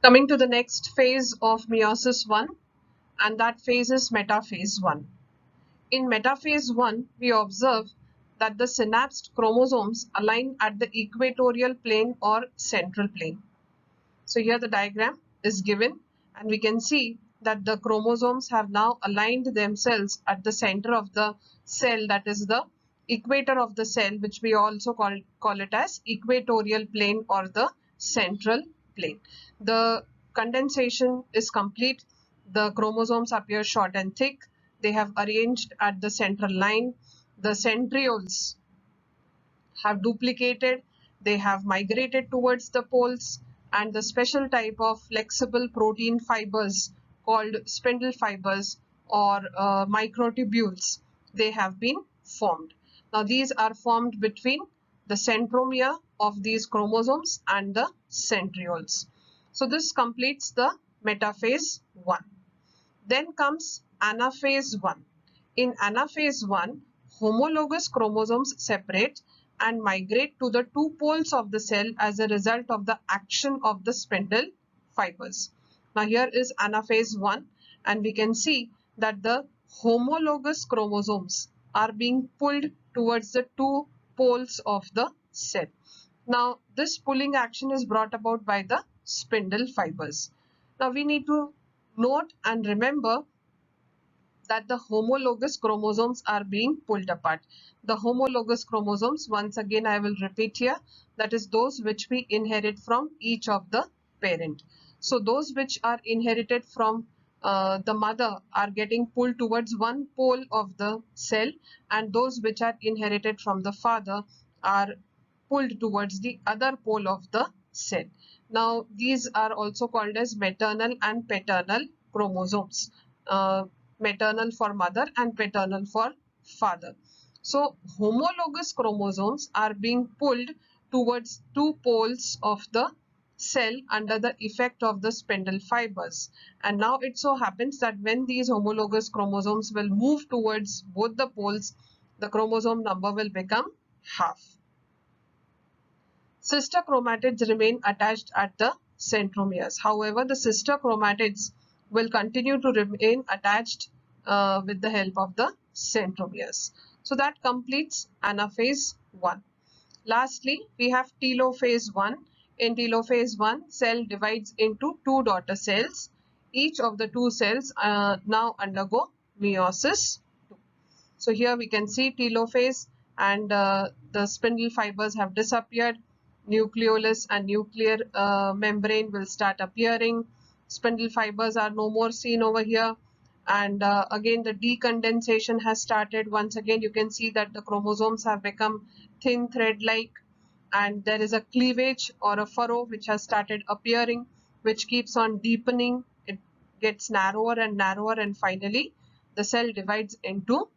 Coming to the next phase of meiosis 1, and that phase is metaphase 1. In metaphase 1, we observe that the synapsed chromosomes align at the equatorial plane or central plane. So here the diagram is given, and we can see that the chromosomes have now aligned themselves at the center of the cell, that is the equator of the cell, which we also call it as equatorial plane or the central plane. The condensation is complete. The chromosomes appear short and thick. They have arranged at the central line. The centrioles have duplicated, they have migrated towards the poles, and the special type of flexible protein fibers called spindle fibers or microtubules, they have been formed. Now these are formed between the centromere of these chromosomes and the centrioles. So this completes the metaphase 1. Then comes anaphase 1. In anaphase 1, homologous chromosomes separate and migrate to the two poles of the cell as a result of the action of the spindle fibers. Now here is anaphase 1, and we can see that the homologous chromosomes are being pulled towards the two poles of the cell. Now this pulling action is brought about by the spindle fibers. Now we need to note and remember that the homologous chromosomes are being pulled apart. The homologous chromosomes, once again I will repeat here, that is those which we inherit from each of the parent. So those which are inherited from the mother are getting pulled towards one pole of the cell, and those which are inherited from the father are pulled towards the other pole of the cell. Now these are also called as maternal and paternal chromosomes. Maternal for mother and paternal for father. So homologous chromosomes are being pulled towards two poles of the cell under the effect of the spindle fibers. And now it so happens that when these homologous chromosomes will move towards both the poles, the chromosome number will become half. Sister chromatids remain attached at the centromeres. However, the sister chromatids will continue to remain attached with the help of the centromeres. So that completes anaphase 1. Lastly, we have telophase 1. In telophase 1, cell divides into two daughter cells. Each of the two cells now undergo meiosis 2. So here we can see telophase, and the spindle fibers have disappeared. Nucleolus and nuclear membrane will start appearing. Spindle fibers are no more seen over here, and again the decondensation has started. Once again you can see that the chromosomes have become thin thread like, and there is a cleavage or a furrow which has started appearing, which keeps on deepening. It gets narrower and narrower, and finally the cell divides into.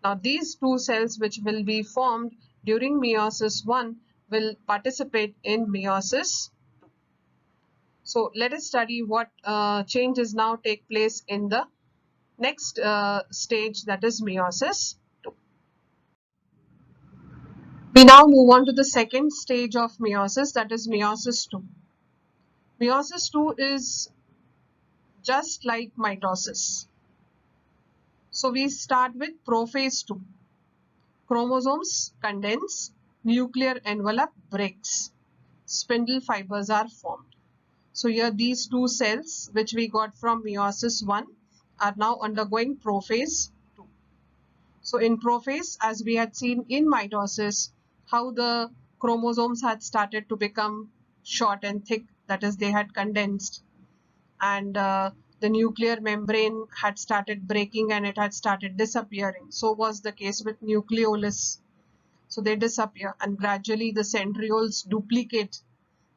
Now these two cells which will be formed during meiosis 1 will participate in meiosis 2. So let us study what changes now take place in the next stage, that is meiosis 2. We now move on to the second stage of meiosis, that is meiosis 2. Meiosis 2 is just like mitosis. So we start with prophase 2. Chromosomes condense, nuclear envelope breaks, spindle fibers are formed. So here these two cells which we got from meiosis 1 are now undergoing prophase 2. So in prophase, as we had seen in mitosis, how the chromosomes had started to become short and thick, that is they had condensed, and the nuclear membrane had started breaking and it had started disappearing. So was the case with nucleolus. So they disappear, and gradually the centrioles duplicate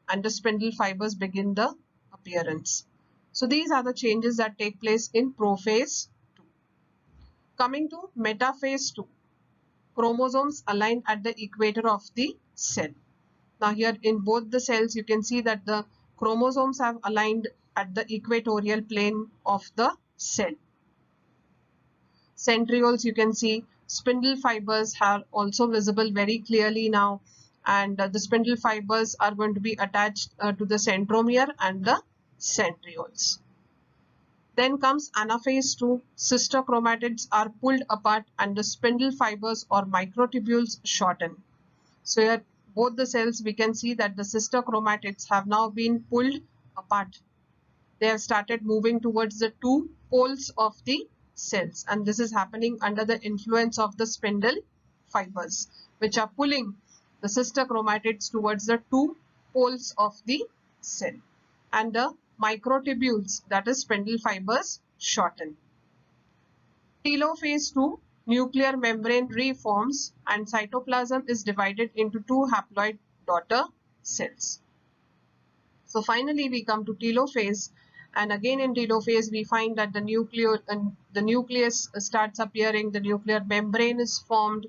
and the spindle fibers begin the appearance. So these are the changes that take place in prophase 2. Coming to metaphase 2, chromosomes align at the equator of the cell. Now here in both the cells you can see that the chromosomes have aligned at the equatorial plane of the cell. Centrioles, you can see spindle fibers are also visible very clearly now, and the spindle fibers are going to be attached to the centromere and the centrioles. Then comes anaphase 2. Sister chromatids are pulled apart and the spindle fibers or microtubules shorten. So here both the cells, we can see that the sister chromatids have now been pulled apart. They have started moving towards the two poles of the cells, and this is happening under the influence of the spindle fibers, which are pulling the sister chromatids towards the two poles of the cell, and the microtubules, that is spindle fibers, shorten. Telophase 2, nuclear membrane reforms and cytoplasm is divided into two haploid daughter cells. So finally we come to telophase, and again in telophase we find that the nucleus starts appearing, the nuclear membrane is formed,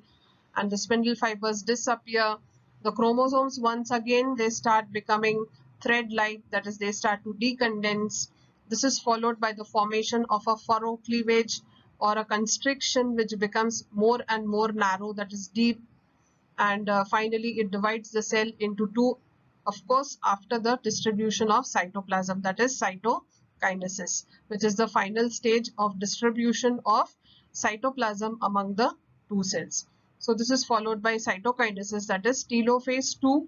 and the spindle fibers disappear. The chromosomes, once again, they start becoming thread-like, that is, they start to decondense. This is followed by the formation of a furrow cleavage or a constriction which becomes more and more narrow, that is deep, and finally it divides the cell into two, of course after the distribution of cytoplasm, that is cytokinesis, which is the final stage of distribution of cytoplasm among the two cells. So this is followed by cytokinesis, that is telophase 2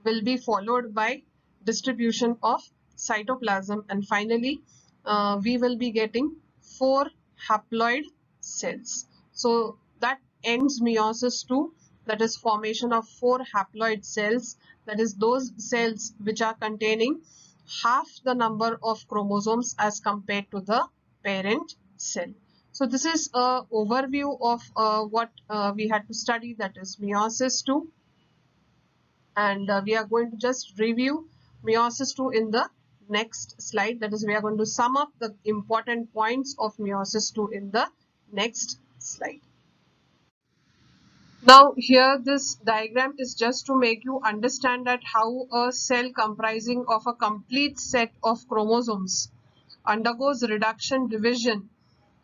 will be followed by distribution of cytoplasm, and finally we will be getting 4 haploid cells. So that ends meiosis 2, that is formation of 4 haploid cells, that is those cells which are containing half the number of chromosomes as compared to the parent cell. So this is an overview of what we had to study, that is meiosis 2, and we are going to just review meiosis 2 in the next slide. That is, we are going to sum up the important points of meiosis 2 in the next slide. Now here this diagram is just to make you understand that how a cell comprising of a complete set of chromosomes undergoes reduction division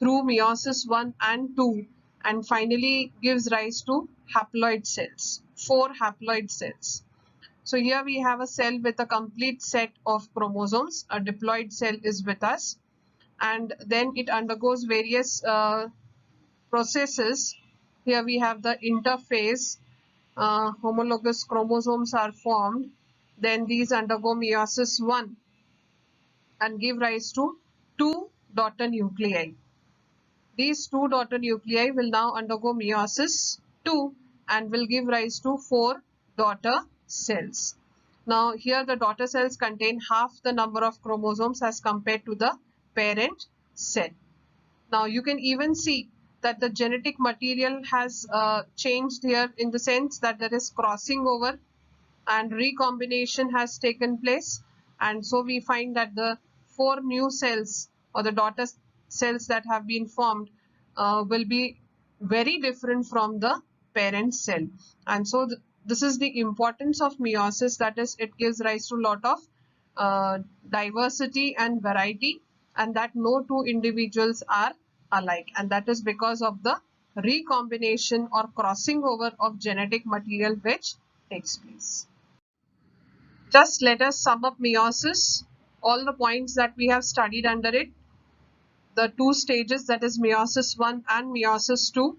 through meiosis 1 and 2 and finally gives rise to haploid cells, 4 haploid cells. So here we have a cell with a complete set of chromosomes, a diploid cell is with us, and then it undergoes various processes. Here we have the interphase, homologous chromosomes are formed, then these undergo meiosis 1 and give rise to 2 daughter nuclei. These 2 daughter nuclei will now undergo meiosis 2 and will give rise to 4 daughter cells. Now here the daughter cells contain half the number of chromosomes as compared to the parent cell. Now you can even see that the genetic material has changed here, in the sense that there is crossing over and recombination has taken place, and so we find that the 4 new cells or the daughter cells that have been formed will be very different from the parent cell. And so this is the importance of meiosis, that is, it gives rise to a lot of diversity and variety, and that no two individuals are alike, and that is because of the recombination or crossing over of genetic material which takes place. Just let us sum up meiosis, all the points that we have studied under it, the 2 stages, that is meiosis 1 and meiosis 2.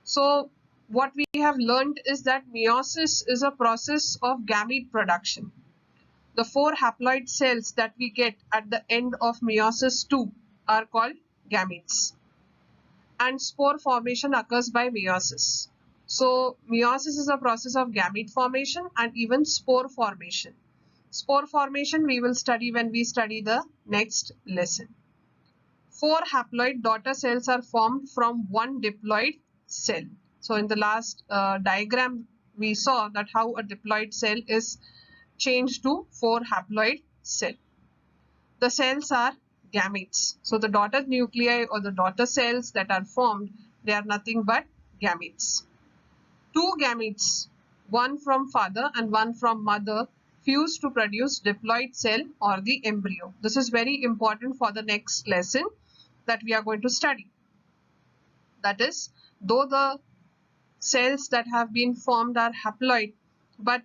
So what we have learned is that meiosis is a process of gamete production. The 4 haploid cells that we get at the end of meiosis 2 are called gametes, and spore formation occurs by meiosis. So meiosis is a process of gamete formation and even spore formation. Spore formation we will study when we study the next lesson. 4 haploid daughter cells are formed from one diploid cell. So in the last diagram we saw that how a diploid cell is changed to 4 haploid cell. The cells are gametes. So the daughter nuclei or the daughter cells that are formed, they are nothing but gametes. 2 gametes, one from father and one from mother, fuse to produce diploid cell or the embryo. This is very important for the next lesson that we are going to study. That is, though the cells that have been formed are haploid, but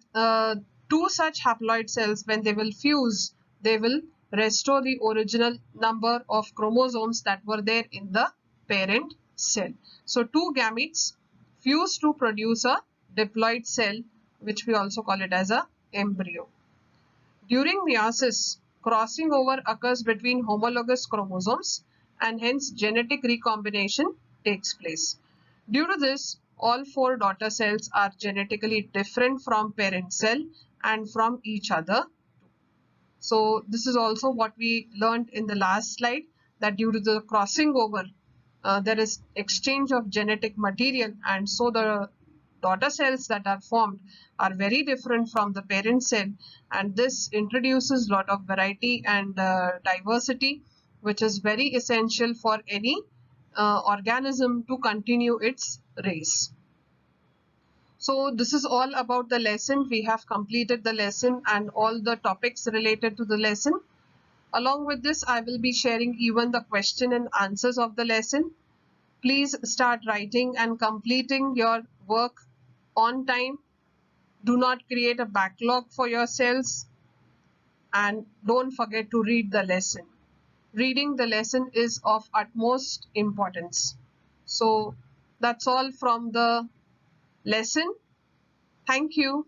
two such haploid cells, when they will fuse, they will restore the original number of chromosomes that were there in the parent cell. So two gametes fuse to produce a diploid cell, which we also call it as a embryo. During meiosis, crossing over occurs between homologous chromosomes and hence genetic recombination takes place. Due to this, all four daughter cells are genetically different from parent cell and from each other. So this is also what we learned in the last slide, that due to the crossing over, there is exchange of genetic material, and so the daughter cells that are formed are very different from the parent cell, and this introduces a lot of variety and diversity, which is very essential for any organism to continue its race. So this is all about the lesson. We have completed the lesson and all the topics related to the lesson. Along with this, I will be sharing even the question and answers of the lesson. Please start writing and completing your work on time. Do not create a backlog for yourselves, and don't forget to read the lesson. Reading the lesson is of utmost importance. So that's all from the lesson. Thank you.